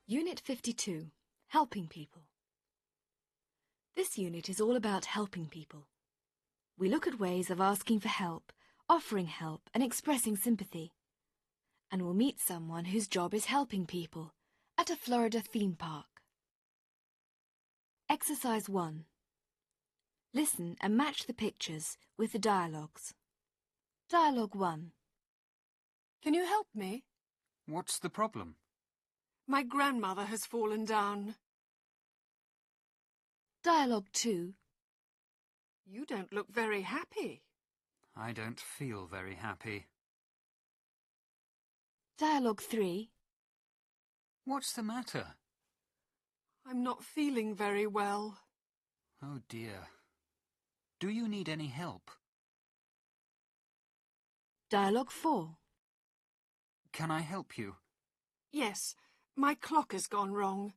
Unit 52, Helping People. This unit is all about helping people. We look at ways of asking for help, offering help and expressing sympathy. And we'll meet someone whose job is helping people at a Florida theme park. Exercise 1. Listen and match the pictures with the dialogues. Dialogue 1. Can you help me? What's the problem? My grandmother has fallen down. Dialogue 2. You don't look very happy. I don't feel very happy. Dialogue 3. What's the matter? I'm not feeling very well. Oh dear. Do you need any help? Dialogue 4. Can I help you? Yes, my clock has gone wrong.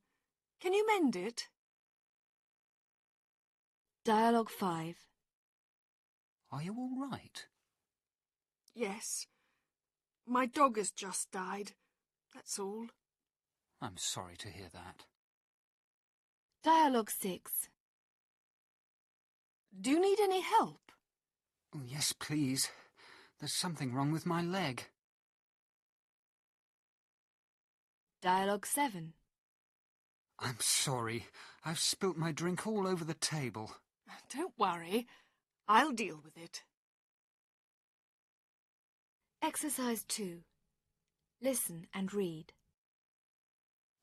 Can you mend it? Dialogue 5. Are you all right? Yes. My dog has just died. That's all. I'm sorry to hear that. Dialogue 6. Do you need any help? Oh, yes, please. There's something wrong with my leg. Dialogue 7. I'm sorry. I've spilt my drink all over the table. Don't worry. I'll deal with it. Exercise 2. Listen and read.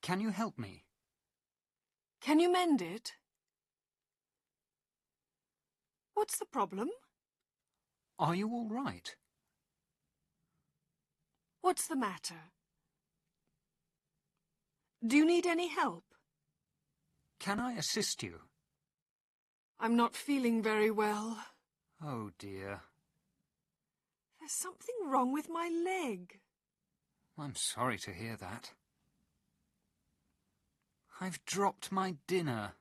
Can you help me? Can you mend it? What's the problem? Are you all right? What's the matter? Do you need any help? Can I assist you? I'm not feeling very well. Oh dear. There's something wrong with my leg. I'm sorry to hear that. I've dropped my dinner.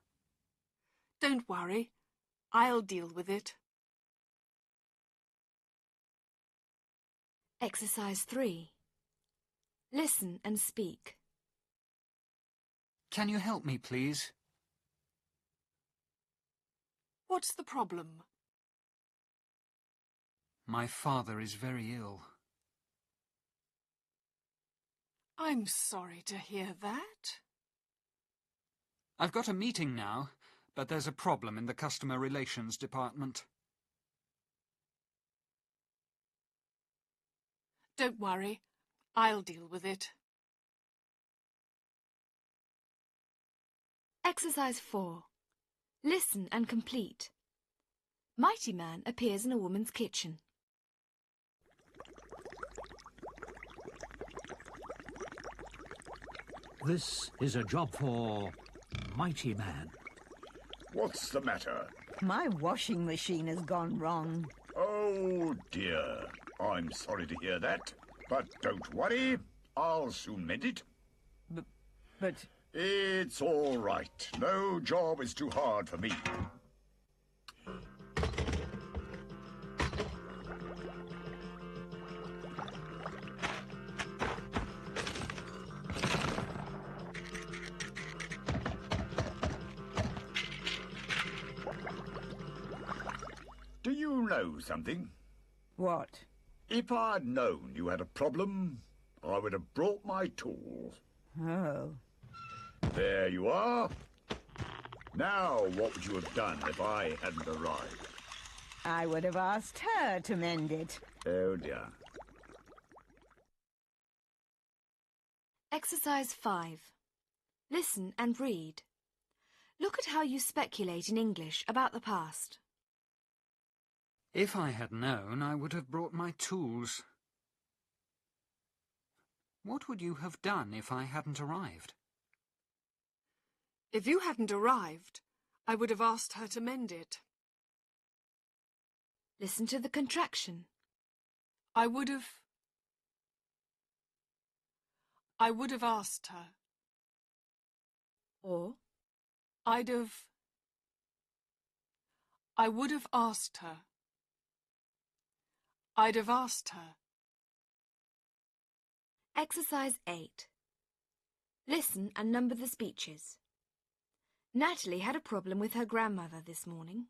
Don't worry. I'll deal with it. Exercise 3. Listen and speak. Can you help me, please? What's the problem? My father is very ill. I'm sorry to hear that. I've got a meeting now, but there's a problem in the customer relations department. Don't worry. I'll deal with it. Exercise 4. Listen and complete. Mighty Man appears in a woman's kitchen. This is a job for Mighty Man. What's the matter? My washing machine has gone wrong. Oh, dear. I'm sorry to hear that. But don't worry. I'll soon mend it. But... It's all right. No job is too hard for me. Do you know something? What? If I'd known you had a problem, I would have brought my tools. Oh. There you are. Now, what would you have done if I hadn't arrived? I would have asked her to mend it. Oh, dear. Exercise 5. Listen and read. Look at how you speculate in English about the past. If I had known, I would have brought my tools. What would you have done if I hadn't arrived? If you hadn't arrived, I would have asked her to mend it. Listen to the contraction. I would have asked her. Or, I would have asked her. I'd have asked her. Exercise 8. Listen and number the speeches. Natalie had a problem with her grandmother this morning.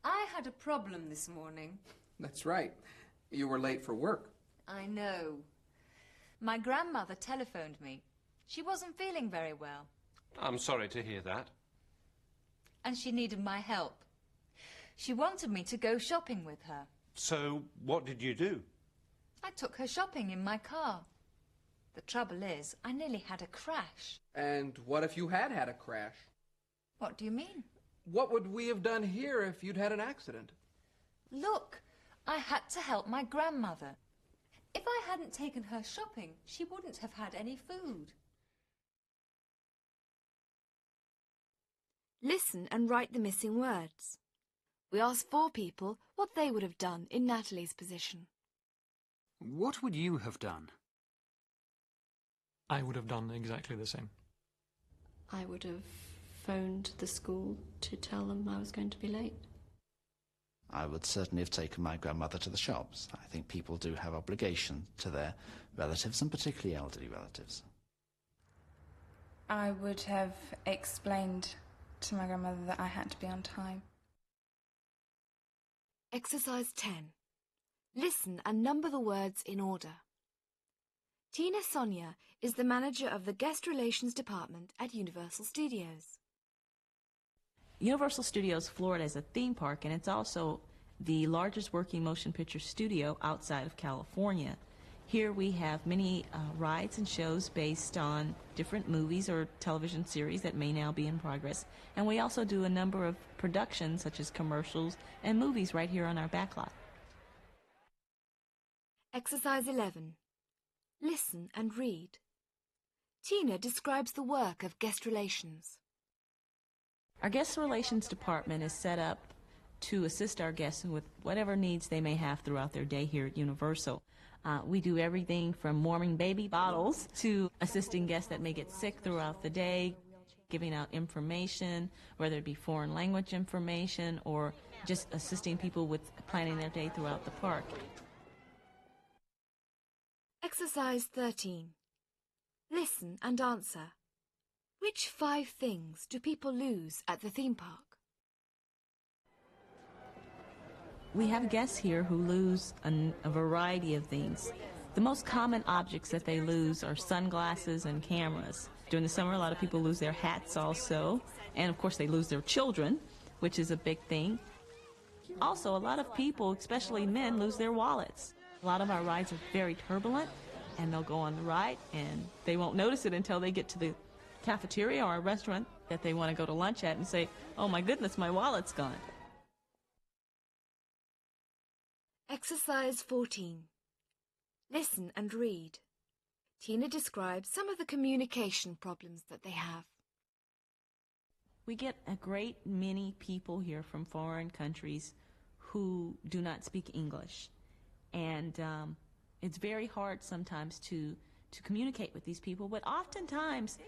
I had a problem this morning. That's right. You were late for work. I know. My grandmother telephoned me. She wasn't feeling very well. I'm sorry to hear that. And she needed my help. She wanted me to go shopping with her. So, what did you do? I took her shopping in my car. The trouble is, I nearly had a crash. And what if you had had a crash? What do you mean? What would we have done here if you'd had an accident? Look, I had to help my grandmother. If I hadn't taken her shopping, she wouldn't have had any food. Listen and write the missing words. We asked 4 people what they would have done in Natalie's position. What would you have done? I would have done exactly the same. I would have phoned the school to tell them I was going to be late. I would certainly have taken my grandmother to the shops. I think people do have obligation to their relatives, and particularly elderly relatives. I would have explained to my grandmother that I had to be on time. Exercise 10. Listen and number the words in order. Tina Sonia is the manager of the Guest Relations Department at Universal Studios. Universal Studios Florida is a theme park, and it's also the largest working motion picture studio outside of California. Here we have many rides and shows based on different movies or television series that may now be in progress. And we also do a number of productions such as commercials and movies right here on our backlot. Exercise 11. Listen and read. Tina describes the work of guest relations. Our guest relations department is set up to assist our guests with whatever needs they may have throughout their day here at Universal. We do everything from warming baby bottles to assisting guests that may get sick throughout the day, giving out information, whether it be foreign language information or just assisting people with planning their day throughout the park. Exercise 13. Listen and answer. Which 5 things do people lose at the theme park? We have guests here who lose a variety of things. The most common objects that they lose are sunglasses and cameras. During the summer, a lot of people lose their hats also. And of course, they lose their children, which is a big thing. Also, a lot of people, especially men, lose their wallets. A lot of our rides are very turbulent, and they'll go on the ride, and they won't notice it until they get to the cafeteria or a restaurant that they want to go to lunch at and say, "Oh my goodness, my wallet's gone." Exercise 14. Listen and read. Tina describes some of the communication problems that they have. We get a great many people here from foreign countries who do not speak English. And it's very hard sometimes to communicate with these people, but oftentimes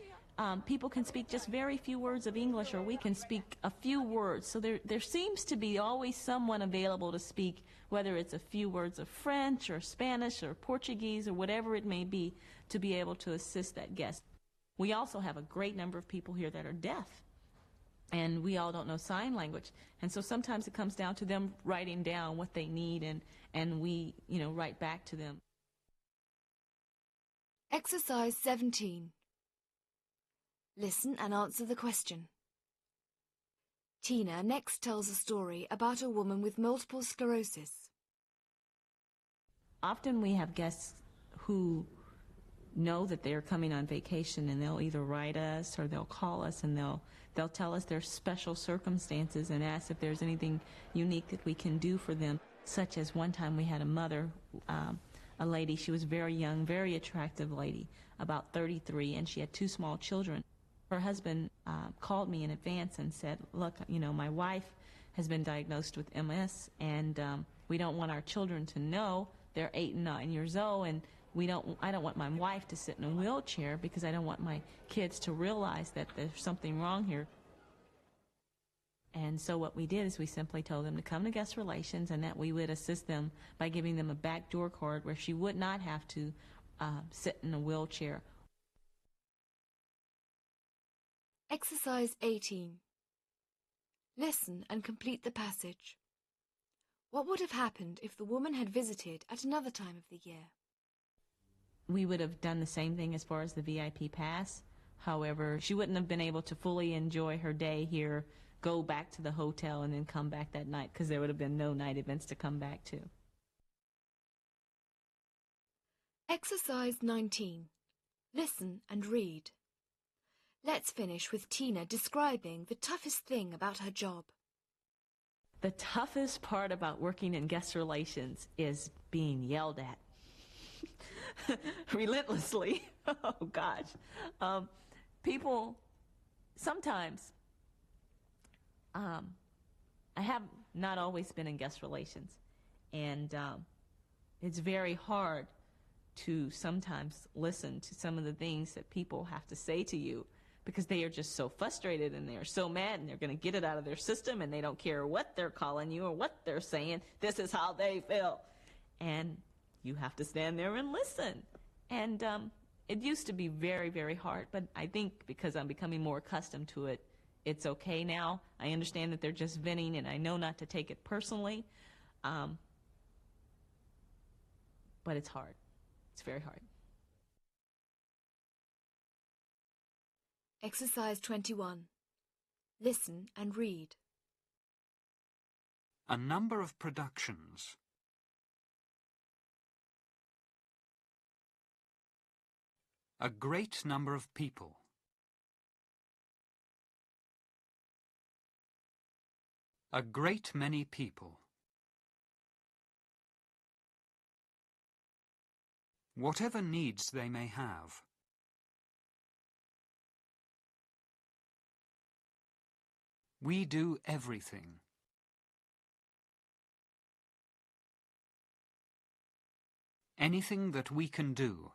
people can speak just very few words of English, or we can speak a few words. So there seems to be always someone available to speak, whether it's a few words of French or Spanish or Portuguese or whatever it may be, to be able to assist that guest. We also have a great number of people here that are deaf, and we all don't know sign language. And so sometimes it comes down to them writing down what they need, and we, write back to them. Exercise 17. Listen and answer the question. Tina next tells a story about a woman with multiple sclerosis. Often we have guests who know that they're coming on vacation, and they'll either write us or they'll call us, and they'll tell us their special circumstances and ask if there's anything unique that we can do for them. Such as one time we had a mother, a lady, she was very young, very attractive lady, about 33, and she had 2 small children. Her husband called me in advance and said, "Look, my wife has been diagnosed with MS, and we don't want our children to know. They're 8 and 9 years old, and I don't want my wife to sit in a wheelchair because I don't want my kids to realize that there's something wrong here." And so what we did is we simply told them to come to guest relations, and that we would assist them by giving them a backdoor card where she would not have to sit in a wheelchair. Exercise 18. Listen and complete the passage. What would have happened if the woman had visited at another time of the year? We would have done the same thing as far as the VIP pass. However, she wouldn't have been able to fully enjoy her day here, go back to the hotel, and then come back that night because there would have been no night events to come back to. Exercise 19. Listen and read. Let's finish with Tina describing the toughest thing about her job. The toughest part about working in guest relations is being yelled at. Relentlessly. Oh, gosh. People, sometimes, I have not always been in guest relations, and it's very hard to sometimes listen to some of the things that people have to say to you because they are just so frustrated and they're so mad and they're going to get it out of their system and they don't care what they're calling you or what they're saying. This is how they feel. And you have to stand there and listen. And it used to be very, very hard, but I think because I'm becoming more accustomed to it, it's okay now. I understand that they're just venting and I know not to take it personally. But it's hard. It's very hard. Exercise 21. Listen and read. A number of productions. A great number of people. A great many people. Whatever needs they may have. We do everything. Anything that we can do.